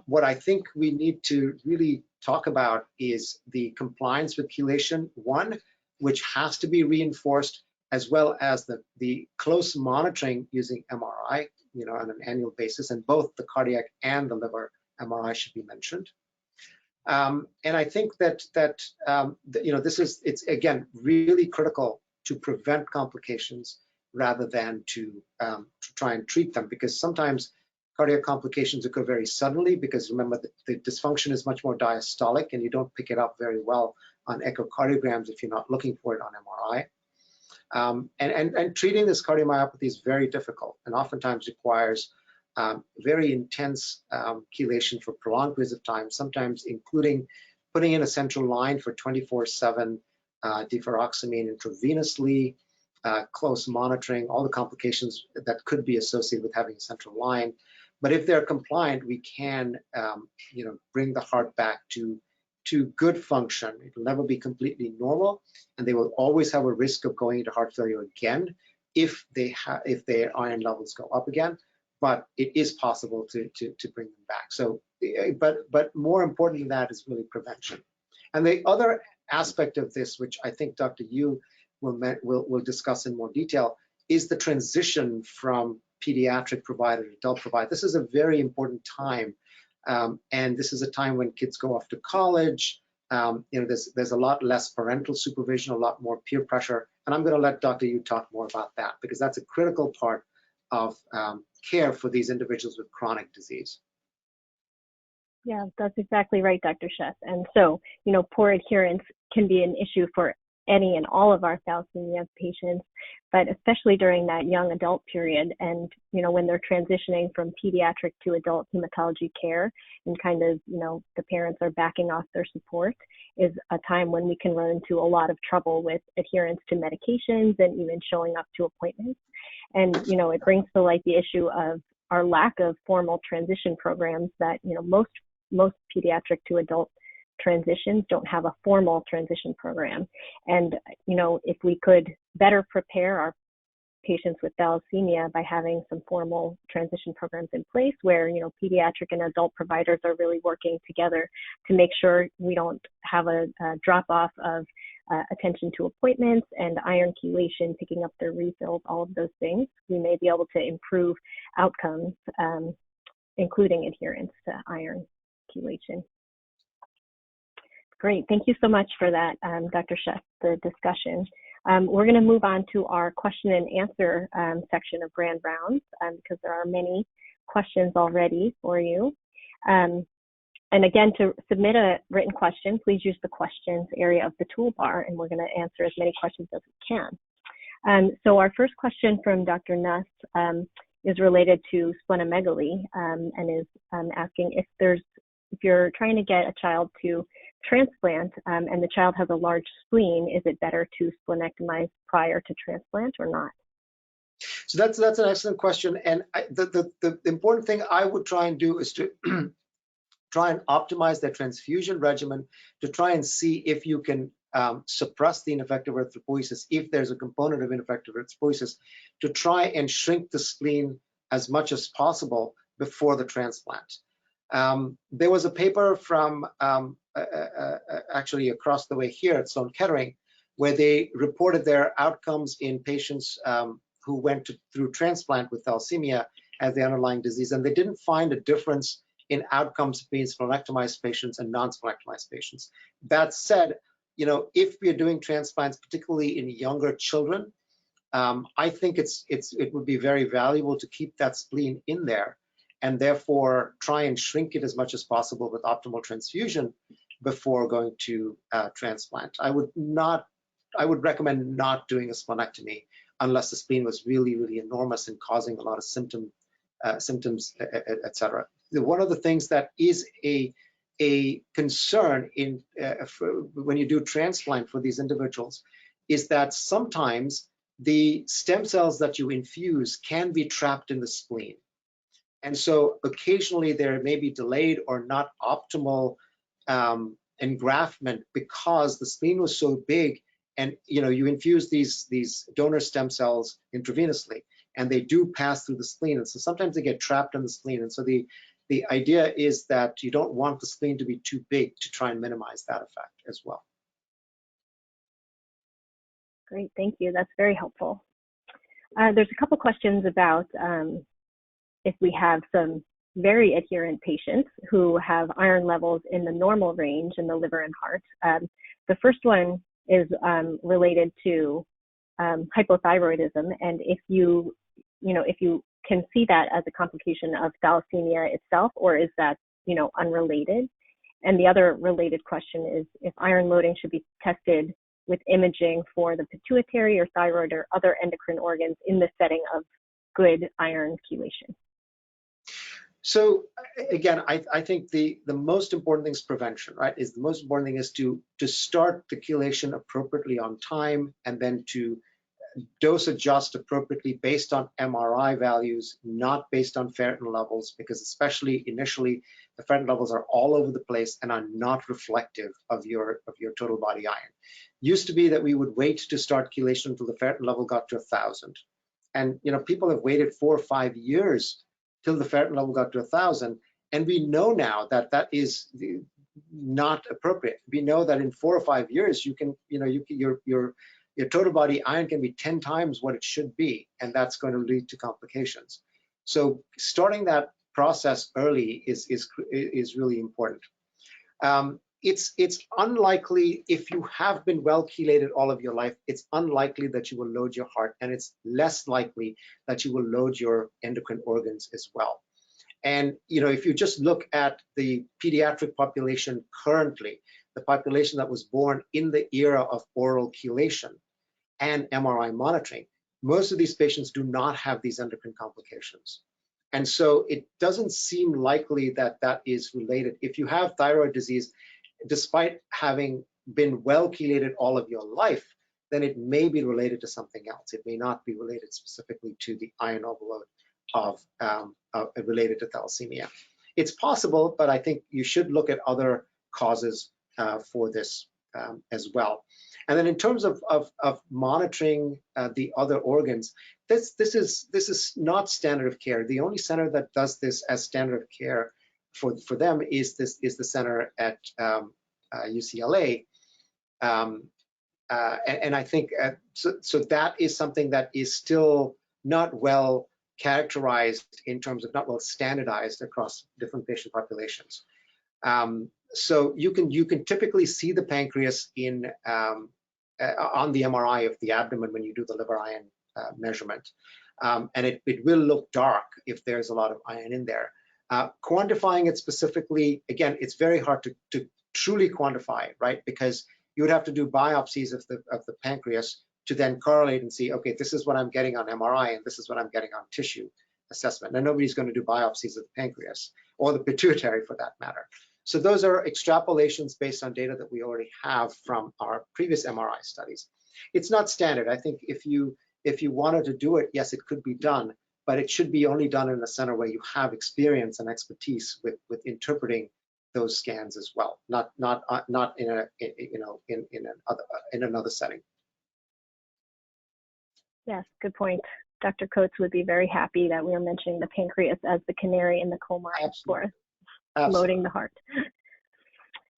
what I think we need to really talk about is the compliance with chelation, one, which has to be reinforced, as well as the close monitoring using MRI, on an annual basis, and both the cardiac and the liver MRI should be mentioned. And I think that it's again really critical to prevent complications rather than to try and treat them, because sometimes cardiac complications occur very suddenly, because remember the dysfunction is much more diastolic and you don't pick it up very well on echocardiograms if you're not looking for it on MRI. And treating this cardiomyopathy is very difficult and oftentimes requires very intense chelation for prolonged periods of time, sometimes including putting in a central line for 24/7 deferoxamine intravenously, close monitoring, all the complications that could be associated with having a central line. But if they're compliant, we can bring the heart back to good function. It will never be completely normal, and they will always have a risk of going into heart failure again if their iron levels go up again. But it is possible to bring them back. So, but more important than that is really prevention. And the other aspect of this, which I think Dr. Yu will discuss in more detail, is the transition from pediatric provider to adult provider. This is a very important time. And this is a time when kids go off to college. There's a lot less parental supervision, a lot more peer pressure. And I'm going to let Dr. Yu talk more about that, because that's a critical part of care for these individuals with chronic disease.
Yeah, that's exactly right, Dr. Sheth. And so, poor adherence can be an issue for any and all of our thalassemia patients, but especially during that young adult period, and when they're transitioning from pediatric to adult hematology care, and kind of the parents are backing off their support, is a time when we can run into a lot of trouble with adherence to medications and even showing up to appointments. And it brings to light the issue of our lack of formal transition programs that most pediatric to adult transitions don't have a formal transition program. And if we could better prepare our patients with thalassemia by having some formal transition programs in place where pediatric and adult providers are really working together to make sure we don't have a drop off of attention to appointments and iron chelation, picking up their refills, all of those things, we may be able to improve outcomes, including adherence to iron chelation. Great, thank you so much for that, Dr. Sheth, the discussion. We're going to move on to our question and answer section of Grand Rounds, because there are many questions already for you. And again, to submit a written question, please use the questions area of the toolbar, and we're going to answer as many questions as we can. So our first question from Dr. Nuss is related to splenomegaly, and is asking if you're trying to get a child to transplant and the child has a large spleen, is it better to splenectomize prior to transplant or not?
So that's an excellent question. And the important thing I would try and do is to try and optimize their transfusion regimen to try and see if you can suppress the ineffective erythropoiesis, if there's a component of ineffective erythropoiesis, to try and shrink the spleen as much as possible before the transplant. There was a paper from actually across the way here at Sloan Kettering, where they reported their outcomes in patients who went through transplant with thalassemia as the underlying disease, and they didn't find a difference in outcomes between splenectomized patients and non-splenectomized patients. That said, you know, if we're doing transplants, particularly in younger children, I think it would be very valuable to keep that spleen in there, and therefore try and shrink it as much as possible with optimal transfusion before going to transplant. I would recommend not doing a splenectomy unless the spleen was really, really enormous and causing a lot of symptoms, etc. One of the things that is a concern in when you do transplant for these individuals is that sometimes the stem cells that you infuse can be trapped in the spleen. And so occasionally there may be delayed or not optimal engraftment because the spleen was so big, and you infuse these donor stem cells intravenously, and they do pass through the spleen, and so sometimes they get trapped in the spleen. And so the idea is that you don't want the spleen to be too big to try and minimize that effect as well.
Great, thank you. That's very helpful. There's a couple questions about if we have some very adherent patients who have iron levels in the normal range in the liver and heart. The first one is related to hypothyroidism, and if you can see that as a complication of thalassemia itself, or is that unrelated? And the other related question is if iron loading should be tested with imaging for the pituitary or thyroid or other endocrine organs in the setting of good iron chelation.
So again, I think the most important thing is prevention, right? The most important thing is to start the chelation appropriately on time, and then to dose adjust appropriately based on MRI values, not based on ferritin levels, because especially initially, the ferritin levels are all over the place and are not reflective of your total body iron. Used to be that we would wait to start chelation until the ferritin level got to 1,000. And people have waited 4 or 5 years till the ferritin level got to 1,000, and we know now that that is not appropriate. We know that in 4 or 5 years, you can, your total body iron can be 10 times what it should be, and that's going to lead to complications. So starting that process early is really important. It's unlikely, if you have been well chelated all of your life, it's unlikely that you will load your heart, and it's less likely that you will load your endocrine organs as well. And if you just look at the pediatric population currently, the population that was born in the era of oral chelation and MRI monitoring, most of these patients do not have these endocrine complications. And so it doesn't seem likely that that is related. If you have thyroid disease, despite having been well chelated all of your life, then it may be related to something else. It may not be related specifically to the iron overload related to thalassemia. It's possible, but I think you should look at other causes for this as well. And then in terms of monitoring the other organs, this is not standard of care. The only center that does this as standard of care for them is the center at UCLA, and I think so that is something that is still not well characterized in terms of not well standardized across different patient populations. So you can typically see the pancreas on the MRI of the abdomen when you do the liver iron measurement, and it will look dark if there's a lot of iron in there. Quantifying it specifically, again, it's very hard to truly quantify, right? Because you would have to do biopsies of the pancreas to then correlate and see, okay, this is what I'm getting on MRI and this is what I'm getting on tissue assessment. And nobody's going to do biopsies of the pancreas or the pituitary for that matter. So those are extrapolations based on data that we already have from our previous MRI studies. It's not standard. I think if you wanted to do it, yes, it could be done, but it should be only done in a center where you have experience and expertise with interpreting those scans as well, not in a in another setting.
Yes, good point. Dr. Coates would be very happy that we are mentioning the pancreas as the canary in the coal mine for loading the heart.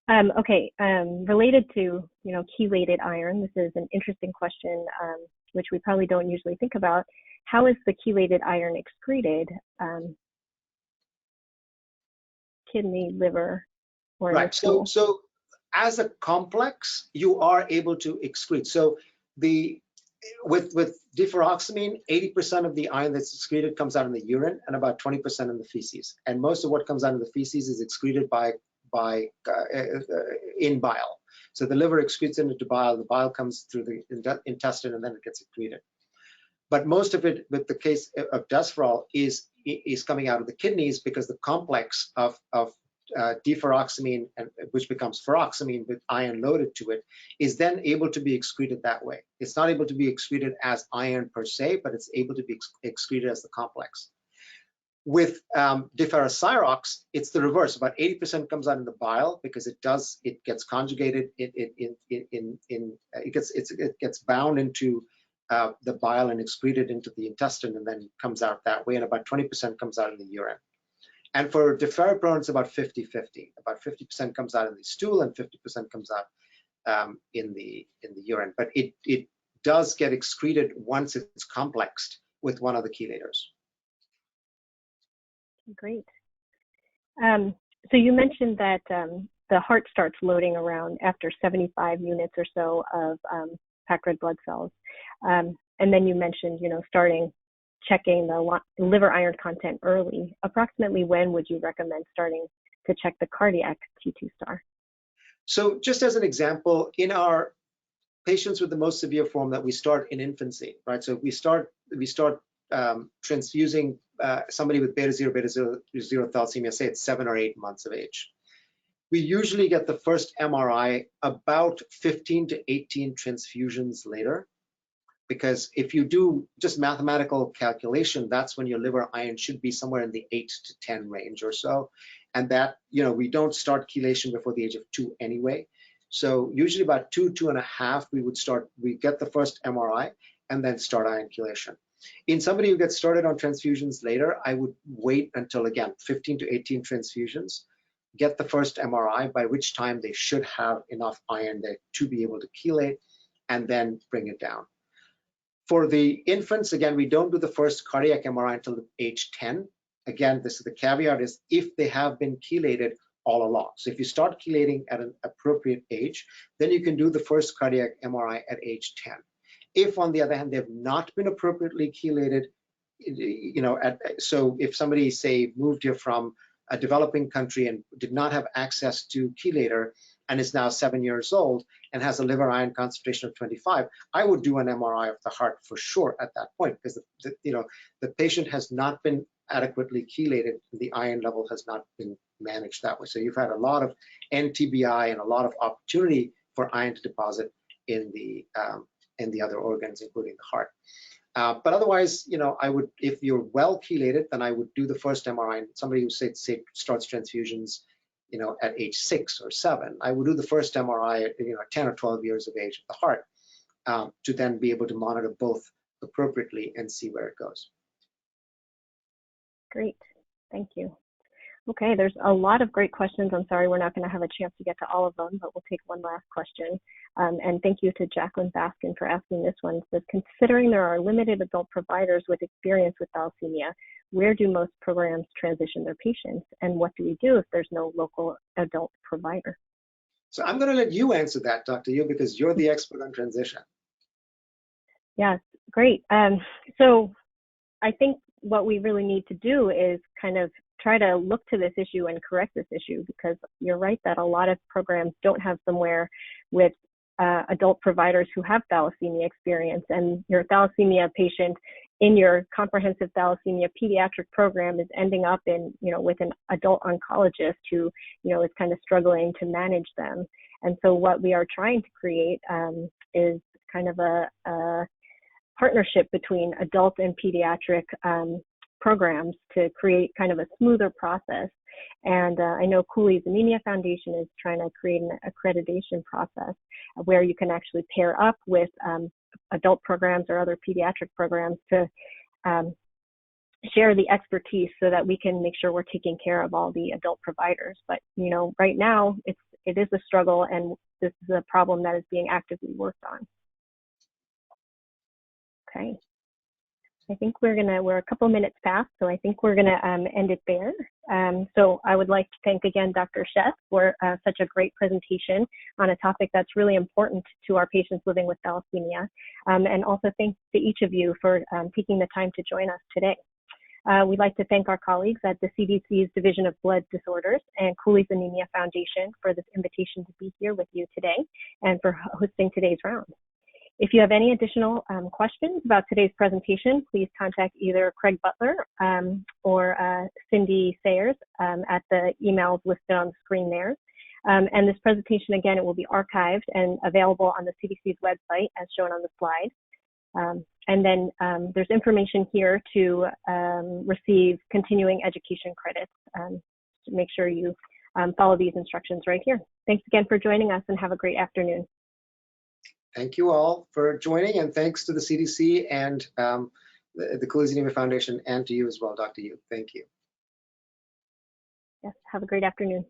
Related to chelated iron, this is an interesting question, which we probably don't usually think about. How is the chelated iron excreted? Kidney, liver, or
right. So as a complex, you are able to excrete. So with deferoxamine, 80% of the iron that's excreted comes out in the urine and about 20% in the feces. And most of what comes out in the feces is excreted in bile. So the liver excretes it into bile, the bile comes through the intestine, and then it gets excreted. But most of it, with the case of desferol, is coming out of the kidneys because the complex of deferoxamine, which becomes ferroxamine with iron loaded to it, is then able to be excreted that way. It's not able to be excreted as iron per se, but it's able to be excreted as the complex. With deferocyrox, it's the reverse. About 80% comes out in the bile because it gets conjugated. It gets bound into the bile and excreted into the intestine, and then comes out that way. And about 20% comes out in the urine. And for deferoprone, it's about 50-50. About 50% comes out in the stool, and 50% comes out in the urine. But it does get excreted once it's complexed with one of the chelators.
Great. So you mentioned that the heart starts loading around after 75 units or so of packed red blood cells. And then you mentioned, starting checking the liver iron content early. Approximately when would you recommend starting to check the cardiac T2 star?
So just as an example, in our patients with the most severe form that we start in infancy, right? So we start transfusing somebody with beta 0 thalassemia, say it's 7 or 8 months of age. We usually get the first MRI about 15 to 18 transfusions later, because if you do just mathematical calculation, that's when your liver iron should be somewhere in the 8 to 10 range or so. And that, we don't start chelation before the age of 2 anyway. So usually about 2.5, we get the first MRI and then start iron chelation. In somebody who gets started on transfusions later, I would wait until, again, 15 to 18 transfusions, get the first MRI, by which time they should have enough iron there to be able to chelate, and then bring it down. For the infants, again, we don't do the first cardiac MRI until age 10. Again, this is the caveat, is if they have been chelated all along. So if you start chelating at an appropriate age, then you can do the first cardiac MRI at age 10. If, on the other hand, they have not been appropriately chelated, so if somebody, say, moved here from a developing country and did not have access to chelator and is now 7 years old and has a liver iron concentration of 25, I would do an MRI of the heart for sure at that point, because the patient has not been adequately chelated, the iron level has not been managed that way. So you've had a lot of NTBI and a lot of opportunity for iron to deposit in the other organs, including the heart. But otherwise, I would, if you're well chelated, then I would do the first MRI. And somebody who say starts transfusions, at age 6 or 7, I would do the first MRI at 10 or 12 years of age of the heart, to then be able to monitor both appropriately and see where it goes.
Great, thank you. Okay, there's a lot of great questions. I'm sorry we're not going to have a chance to get to all of them, but we'll take one last question. And thank you to Jacqueline Baskin for asking this one. It says, considering there are limited adult providers with experience with thalassemia, where do most programs transition their patients? And what do we do if there's no local adult provider?
So I'm going to let you answer that, Dr. Yu, because you're the expert on transition.
Yes, great. So I think what we really need to do is kind of try to look to this issue and correct this issue, because you're right that a lot of programs don't have somewhere with adult providers who have thalassemia experience, and your thalassemia patient in your comprehensive thalassemia pediatric program is ending up in, with an adult oncologist who, is kind of struggling to manage them. And so what we are trying to create is kind of a partnership between adult and pediatric programs to create kind of a smoother process And I know Cooley's Anemia Foundation is trying to create an accreditation process where you can actually pair up with adult programs or other pediatric programs to share the expertise so that we can make sure we're taking care of all the adult providers. But right now it is a struggle, and this is a problem that is being actively worked on. Okay. I think we're a couple minutes past, so I think we're gonna end it there. So I would like to thank again Dr. Sheth for such a great presentation on a topic that's really important to our patients living with thalassemia. And also thanks to each of you for taking the time to join us today. We'd like to thank our colleagues at the CDC's Division of Blood Disorders and Cooley's Anemia Foundation for this invitation to be here with you today and for hosting today's round. If you have any additional questions about today's presentation, please contact either Craig Butler or Cindy Sayers at the emails listed on the screen there. And this presentation, again, it will be archived and available on the CDC's website as shown on the slide. And then there's information here to receive continuing education credits. To make sure you follow these instructions right here. Thanks again for joining us, and have a great afternoon.
Thank you all for joining, and thanks to the CDC and the Cooley's Anemia Foundation, and to you as well, Dr. Yu. Thank you.
Yes, have a great afternoon.